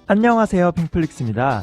안녕하세요, 핑플릭스입니다.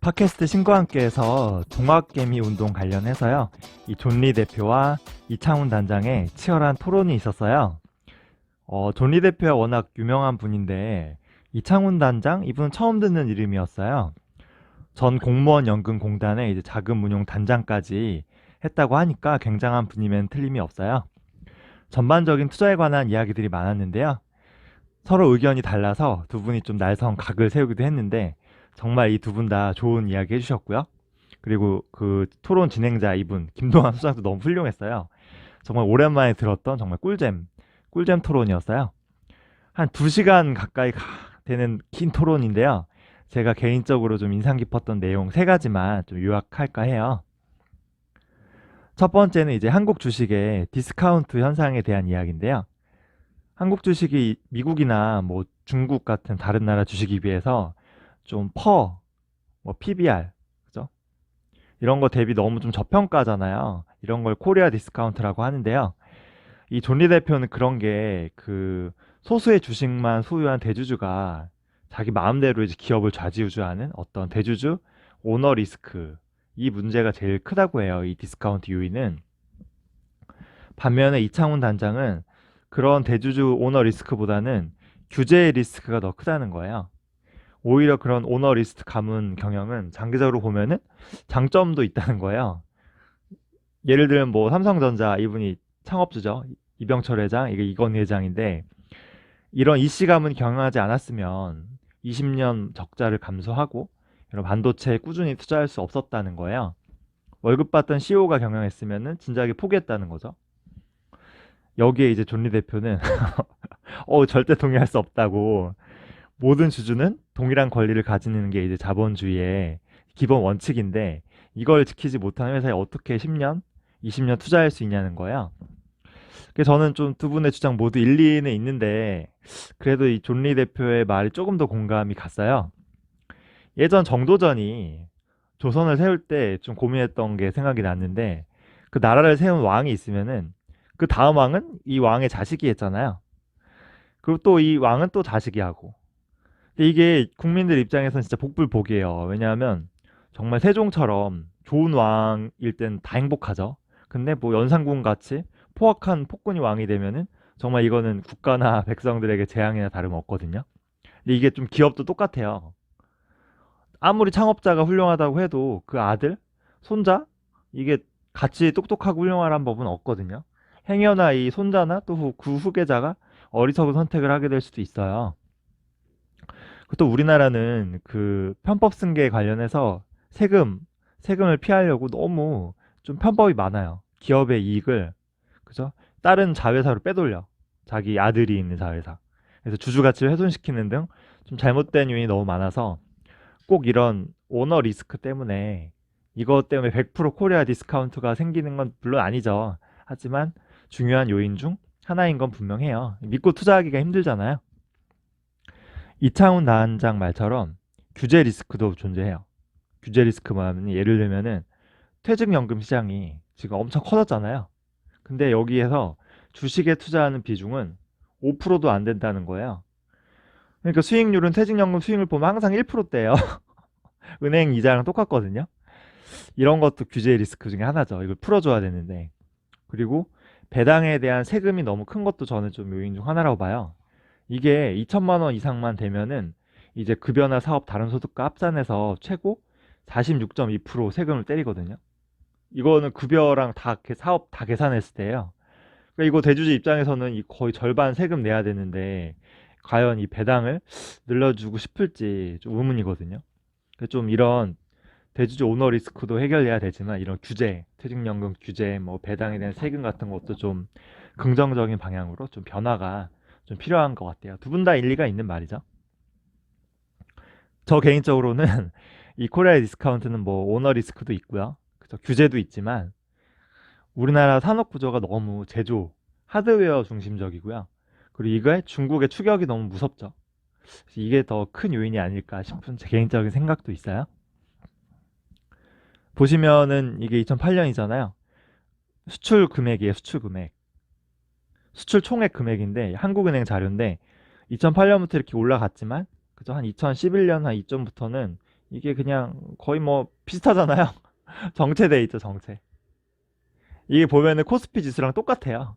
팟캐스트 신과 함께해서 동학개미 운동 관련해서요. 이 존리 대표와 이창훈 단장의 치열한 토론이 있었어요. 존리 대표가 워낙 유명한 분인데 이창훈 단장 이분은 처음 듣는 이름이었어요. 전 공무원 연금공단의 이제 자금 운용 단장까지 했다고 하니까 굉장한 분이면 틀림이 없어요. 전반적인 투자에 관한 이야기들이 많았는데요. 서로 의견이 달라서 두 분이 좀 날성 각을 세우기도 했는데 정말 이 두 분 다 좋은 이야기 해주셨고요. 그리고 그 토론 진행자 이분 김동완 수장도 너무 훌륭했어요. 정말 오랜만에 들었던 정말 꿀잼 토론이었어요. 한 2시간 가까이 되는 긴 토론인데요. 제가 개인적으로 좀 인상 깊었던 내용 3가지만 좀 요약할까 해요. 첫 번째는 이제 한국 주식의 디스카운트 현상에 대한 이야기인데요. 한국 주식이 미국이나 뭐 중국 같은 다른 나라 주식에 비해서 좀 뭐 PBR, 그죠? 이런 거 대비 너무 좀 저평가잖아요. 이런 걸 코리아 디스카운트라고 하는데요. 이 존리 대표는 그런 게 그 소수의 주식만 소유한 대주주가 자기 마음대로 이제 기업을 좌지우지하는 어떤 대주주 오너 리스크, 이 문제가 제일 크다고 해요. 이 디스카운트 요인은. 반면에 이창훈 단장은 그런 대주주 오너 리스크보다는 규제 리스크가 더 크다는 거예요. 오히려 그런 오너 리스크 가문 경영은 장기적으로 보면은 장점도 있다는 거예요. 예를 들면 뭐 삼성전자 이분이 창업주죠. 이병철 회장, 이게 이건희 회장인데 이런 이씨 가문 경영하지 않았으면 20년 적자를 감수하고 이런 반도체에 꾸준히 투자할 수 없었다는 거예요. 월급 받던 CEO가 경영했으면은 진작에 포기했다는 거죠. 여기에 이제 존리 대표는 절대 동의할 수 없다고. 모든 주주는 동일한 권리를 가지는 게 이제 자본주의의 기본 원칙인데 이걸 지키지 못하는 회사에 어떻게 10년, 20년 투자할 수 있냐는 거예요. 그래서 저는 좀 두 분의 주장 모두 일리는 있는데 그래도 이 존리 대표의 말이 조금 더 공감이 갔어요. 예전 정도전이 조선을 세울 때 좀 고민했던 게 생각이 났는데 그 나라를 세운 왕이 있으면은 그 다음 왕은 이 왕의 자식이 했잖아요. 그리고 또 이 왕은 또 자식이 하고. 근데 이게 국민들 입장에서는 진짜 복불복이에요. 왜냐하면 정말 세종처럼 좋은 왕일 땐 다 행복하죠. 근데 뭐 연산군 같이 포악한 폭군이 왕이 되면은 정말 이거는 국가나 백성들에게 재앙이나 다름없거든요. 근데 이게 좀 기업도 똑같아요. 아무리 창업자가 훌륭하다고 해도 그 아들, 손자 이게 같이 똑똑하고 훌륭한 법은 없거든요. 행여나 이 손자나 또 그 후계자가 어리석은 선택을 하게 될 수도 있어요. 또 우리나라는 그 편법 승계 관련해서 세금을 피하려고 너무 좀 편법이 많아요. 기업의 이익을, 그죠? 다른 자회사로 빼돌려. 자기 아들이 있는 자회사. 그래서 주주 가치를 훼손시키는 등 좀 잘못된 요인이 너무 많아서 꼭 이런 오너 리스크 때문에 이것 때문에 100% 코리아 디스카운트가 생기는 건 물론 아니죠. 하지만 중요한 요인 중 하나인 건 분명해요. 믿고 투자하기가 힘들잖아요. 이창훈 단장 말처럼 규제 리스크도 존재해요. 규제 리스크 뭐냐면 예를 들면은 퇴직연금 시장이 지금 엄청 커졌잖아요. 근데 여기에서 주식에 투자하는 비중은 5%도 안 된다는 거예요. 그러니까 수익률은 퇴직연금 수익률 보면 항상 1%대예요. 은행 이자랑 똑같거든요. 이런 것도 규제 리스크 중에 하나죠. 이걸 풀어줘야 되는데. 그리고 배당에 대한 세금이 너무 큰 것도 저는 좀 요인 중 하나라고 봐요. 이게 2천만 원 이상만 되면은 이제 급여나 사업 다른 소득과 합산해서 최고 46.2% 세금을 때리거든요. 이거는 급여랑 다 사업 다 계산했을 때예요. 그러니까 이거 대주주 입장에서는 이 거의 절반 세금 내야 되는데 과연 이 배당을 늘려주고 싶을지 좀 의문이거든요. 그래서 좀 이런 대주주 오너 리스크도 해결해야 되지만 이런 규제, 퇴직연금 규제, 뭐 배당에 대한 세금 같은 것도 좀 긍정적인 방향으로 좀 변화가 좀 필요한 것 같아요. 두 분 다 일리가 있는 말이죠. 저 개인적으로는 이 코리아 디스카운트는 뭐 오너 리스크도 있고요. 그죠? 규제도 있지만 우리나라 산업 구조가 너무 제조, 하드웨어 중심적이고요. 그리고 이거에 중국의 추격이 너무 무섭죠. 그래서 이게 더 큰 요인이 아닐까 싶은 제 개인적인 생각도 있어요. 보시면은 이게 2008년이잖아요. 수출 금액이에요, 수출 금액. 수출 총액 금액인데 한국은행 자료인데 2008년부터 이렇게 올라갔지만 그죠? 한 2011년 한 이점부터는 이게 그냥 거의 뭐 비슷하잖아요. 정체돼 있죠, 정체. 이게 보면은 코스피 지수랑 똑같아요.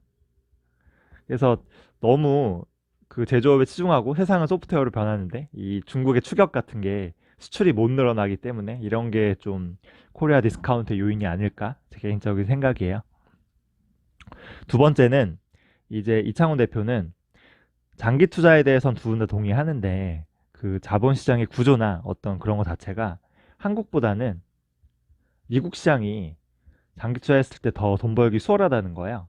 그래서 너무 그 제조업에 치중하고 세상은 소프트웨어로 변하는데 이 중국의 추격 같은 게 수출이 못 늘어나기 때문에 이런 게 좀 코리아 디스카운트 요인이 아닐까? 제 개인적인 생각이에요. 두 번째는 이제 이창훈 대표는 장기 투자에 대해선 두 분 다 동의하는데 그 자본시장의 구조나 어떤 그런 거 자체가 한국보다는 미국 시장이 장기 투자했을 때 더 돈 벌기 수월하다는 거예요.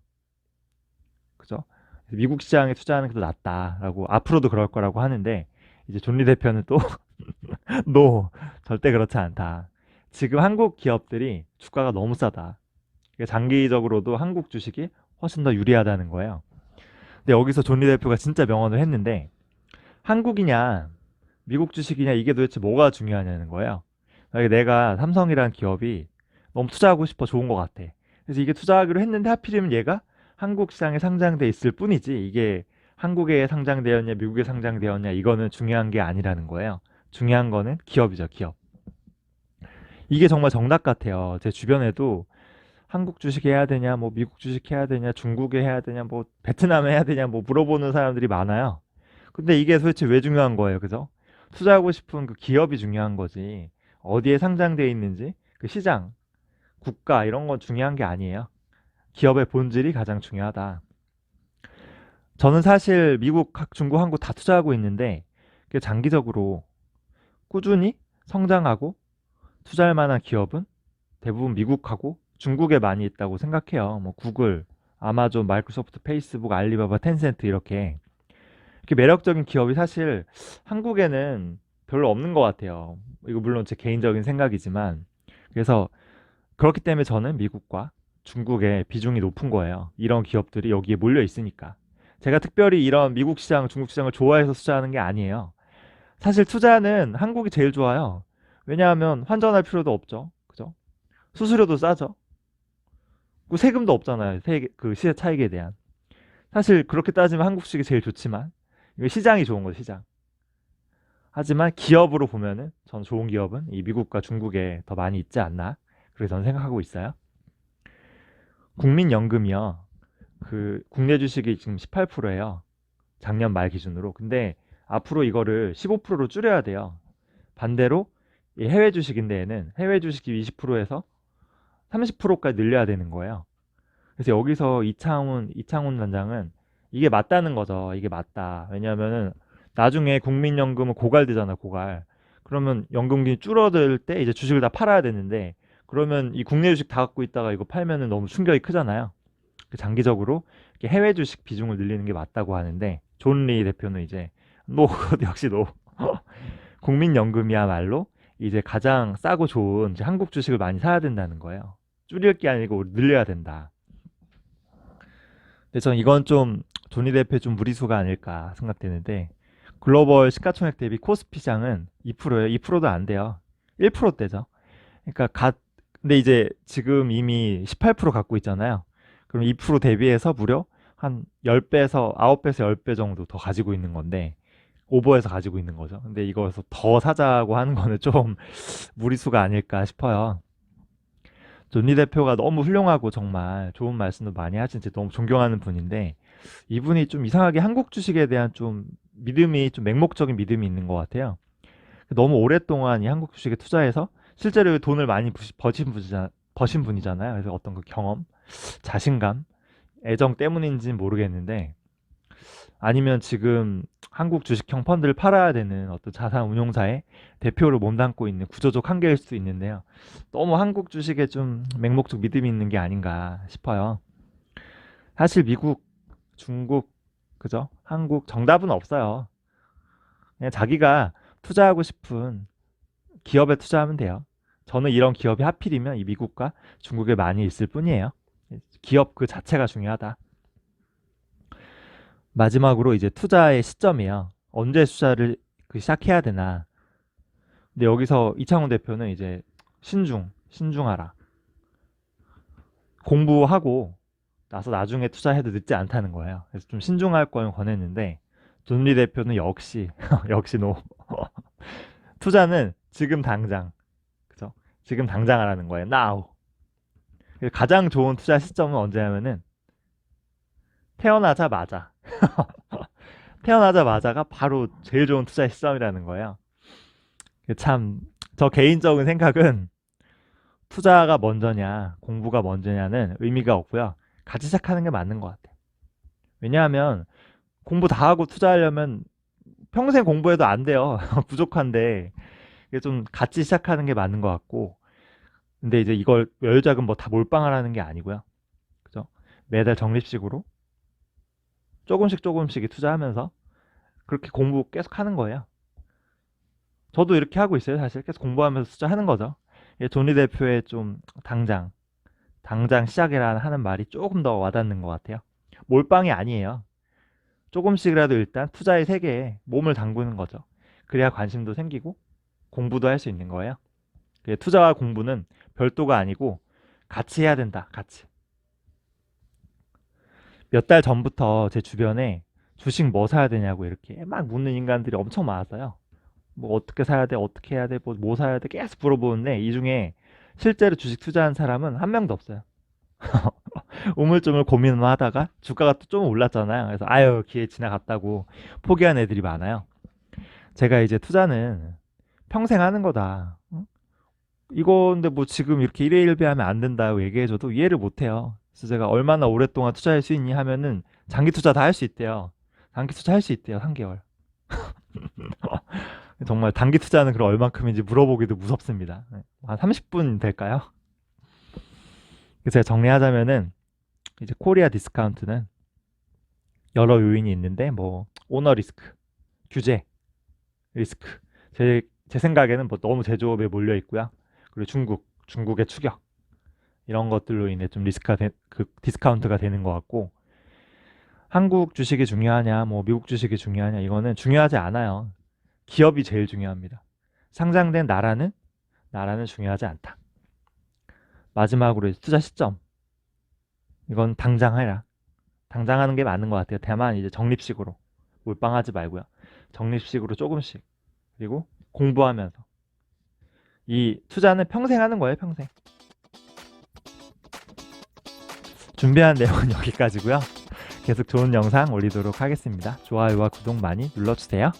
그죠? 미국 시장에 투자하는 게 더 낫다라고 앞으로도 그럴 거라고 하는데 이제 존리 대표는 또 노, 절대 그렇지 않다. 지금 한국 기업들이 주가가 너무 싸다. 그러니까 장기적으로도 한국 주식이 훨씬 더 유리하다는 거예요. 근데 여기서 존리 대표가 진짜 명언을 했는데 한국이냐 미국 주식이냐 이게 도대체 뭐가 중요하냐는 거예요. 그러니까 내가 삼성이라는 기업이 너무 투자하고 싶어 좋은 것 같아. 그래서 이게 투자하기로 했는데 하필이면 얘가 한국 시장에 상장돼 있을 뿐이지 이게 한국에 상장되었냐 미국에 상장되었냐 이거는 중요한 게 아니라는 거예요. 중요한 거는 기업이죠, 기업. 이게 정말 정답 같아요. 제 주변에도 한국 주식 해야 되냐, 뭐 미국 주식 해야 되냐, 중국에 해야 되냐, 뭐 베트남에 해야 되냐, 뭐 물어보는 사람들이 많아요. 근데 이게 도대체 왜 중요한 거예요, 그죠? 투자하고 싶은 그 기업이 중요한 거지. 어디에 상장돼 있는지, 그 시장, 국가 이런 건 중요한 게 아니에요. 기업의 본질이 가장 중요하다. 저는 사실 미국, 중국, 한국 다 투자하고 있는데 그게 장기적으로 꾸준히 성장하고 투자할 만한 기업은 대부분 미국하고 중국에 많이 있다고 생각해요. 뭐 구글, 아마존, 마이크로소프트, 페이스북, 알리바바, 텐센트 이렇게 매력적인 기업이 사실 한국에는 별로 없는 것 같아요. 이거 물론 제 개인적인 생각이지만 그래서 그렇기 때문에 저는 미국과 중국의 비중이 높은 거예요. 이런 기업들이 여기에 몰려 있으니까. 제가 특별히 이런 미국 시장, 중국 시장을 좋아해서 투자하는 게 아니에요. 사실 투자는 한국이 제일 좋아요. 왜냐하면 환전할 필요도 없죠. 그죠? 수수료도 싸죠. 그 세금도 없잖아요. 그 시세 차익에 대한. 사실 그렇게 따지면 한국식이 제일 좋지만 이거 시장이 좋은 거죠, 시장. 하지만 기업으로 보면은 전 좋은 기업은 이 미국과 중국에 더 많이 있지 않나. 그렇게 저는 생각하고 있어요. 국민연금이요. 그 국내 주식이 지금 18%예요. 작년 말 기준으로. 근데 앞으로 이거를 15%로 줄여야 돼요. 반대로 이 해외 주식인데 얘는 해외 주식이 20%에서 30%까지 늘려야 되는 거예요. 그래서 여기서 이창훈 단장은 이게 맞다는 거죠. 이게 맞다. 왜냐하면은 나중에 국민연금은 고갈되잖아, 고갈. 그러면 연금금이 줄어들 때 이제 주식을 다 팔아야 되는데 그러면 이 국내 주식 다 갖고 있다가 이거 팔면은 너무 충격이 크잖아요. 그 장기적으로 이렇게 해외 주식 비중을 늘리는 게 맞다고 하는데 존 리 대표는 이제 노, 역시 노. 국민연금이야말로 이제 가장 싸고 좋은 이제 한국 주식을 많이 사야 된다는 거예요. 줄일 게 아니고 늘려야 된다. 근데 전 이건 좀 조니 대표 좀 무리수가 아닐까 생각되는데 글로벌 시가총액 대비 코스피 시장은 2%예요. 2%도 안 돼요. 1%대죠. 그러니까 근데 이제 지금 이미 18% 갖고 있잖아요. 그럼 2% 대비해서 무려 한 10배에서 9배에서 10배 정도 더 가지고 있는 건데 오버해서 가지고 있는 거죠. 근데 이거에서 더 사자고 하는 거는 좀 무리수가 아닐까 싶어요. 존리 대표가 너무 훌륭하고 정말 좋은 말씀도 많이 하신 제 너무 존경하는 분인데 이분이 좀 이상하게 한국 주식에 대한 좀 믿음이 좀 맹목적인 믿음이 있는 것 같아요. 너무 오랫동안 이 한국 주식에 투자해서 실제로 돈을 많이 버신 분이잖아요. 그래서 어떤 그 경험, 자신감, 애정 때문인지는 모르겠는데 아니면 지금 한국 주식형 펀드를 팔아야 되는 어떤 자산 운용사의 대표로 몸담고 있는 구조적 한계일 수도 있는데요. 너무 한국 주식에 좀 맹목적 믿음이 있는 게 아닌가 싶어요. 사실 미국, 중국, 그죠? 한국 정답은 없어요. 그냥 자기가 투자하고 싶은 기업에 투자하면 돼요. 저는 이런 기업이 하필이면 이 미국과 중국에 많이 있을 뿐이에요. 기업 그 자체가 중요하다. 마지막으로 이제 투자의 시점이에요. 언제 투자를 시작해야 되나. 근데 여기서 이창훈 대표는 이제 신중하라. 공부하고 나서 나중에 투자해도 늦지 않다는 거예요. 그래서 좀 신중할 걸 권했는데 존리 대표는 역시 역시 노. 투자는 지금 당장, 그죠? 지금 당장 하라는 거예요. Now. 가장 좋은 투자 시점은 언제냐면은 태어나자마자. 태어나자마자가 바로 제일 좋은 투자 시점이라는 거예요. 참, 저 개인적인 생각은 투자가 먼저냐, 공부가 먼저냐는 의미가 없고요. 같이 시작하는 게 맞는 것 같아요. 왜냐하면 공부 다 하고 투자하려면 평생 공부해도 안 돼요. 부족한데 이게 좀 같이 시작하는 게 맞는 것 같고, 근데 이제 이걸 여유자금 뭐 다 몰빵하라는 게 아니고요. 그죠? 매달 적립식으로 조금씩 조금씩 투자하면서 그렇게 공부 계속 하는 거예요. 저도 이렇게 하고 있어요. 사실 계속 공부하면서 투자하는 거죠. 이게 존리 대표의 좀 당장 시작이라 하는 말이 조금 더 와닿는 것 같아요. 몰빵이 아니에요. 조금씩이라도 일단 투자의 세계에 몸을 담그는 거죠. 그래야 관심도 생기고 공부도 할 수 있는 거예요. 투자와 공부는 별도가 아니고 같이 해야 된다. 같이. 몇 달 전부터 제 주변에 주식 뭐 사야 되냐고 이렇게 막 묻는 인간들이 엄청 많았어요. 뭐 어떻게 사야 돼? 어떻게 해야 돼? 뭐 사야 돼? 계속 물어보는데 이 중에 실제로 주식 투자한 사람은 한 명도 없어요. 우물쭈물 고민만 하다가 주가가 또 좀 올랐잖아요. 그래서 아유 기회 지나갔다고 포기한 애들이 많아요. 제가 이제 투자는 평생 하는 거다. 응? 이거 근데 뭐 지금 이렇게 1회 1배 하면 안 된다고 얘기해줘도 이해를 못해요. 그래서 제가 얼마나 오랫동안 투자할 수 있니 하면은 장기 투자 다 할 수 있대요. 장기 투자 할 수 있대요. 3개월. 정말 단기 투자는 그럼 얼만큼인지 물어보기도 무섭습니다. 네. 한 30분 될까요? 그래서 제가 정리하자면은 이제 코리아 디스카운트는 여러 요인이 있는데 뭐 오너 리스크, 규제 리스크. 제 생각에는 뭐 너무 제조업에 몰려 있고요. 그리고 중국의 추격 이런 것들로 인해 좀 그 디스카운트가 되는 것 같고, 한국 주식이 중요하냐, 뭐 미국 주식이 중요하냐 이거는 중요하지 않아요. 기업이 제일 중요합니다. 상장된 나라는 중요하지 않다. 마지막으로 투자 시점. 이건 당장 해라. 당장 하는 게 맞는 것 같아요. 다만 이제 적립식으로 몰빵하지 말고요. 적립식으로 조금씩. 그리고 공부하면서. 이 투자는 평생 하는 거예요. 평생. 준비한 내용은 여기까지고요. 계속 좋은 영상 올리도록 하겠습니다. 좋아요와 구독 많이 눌러주세요.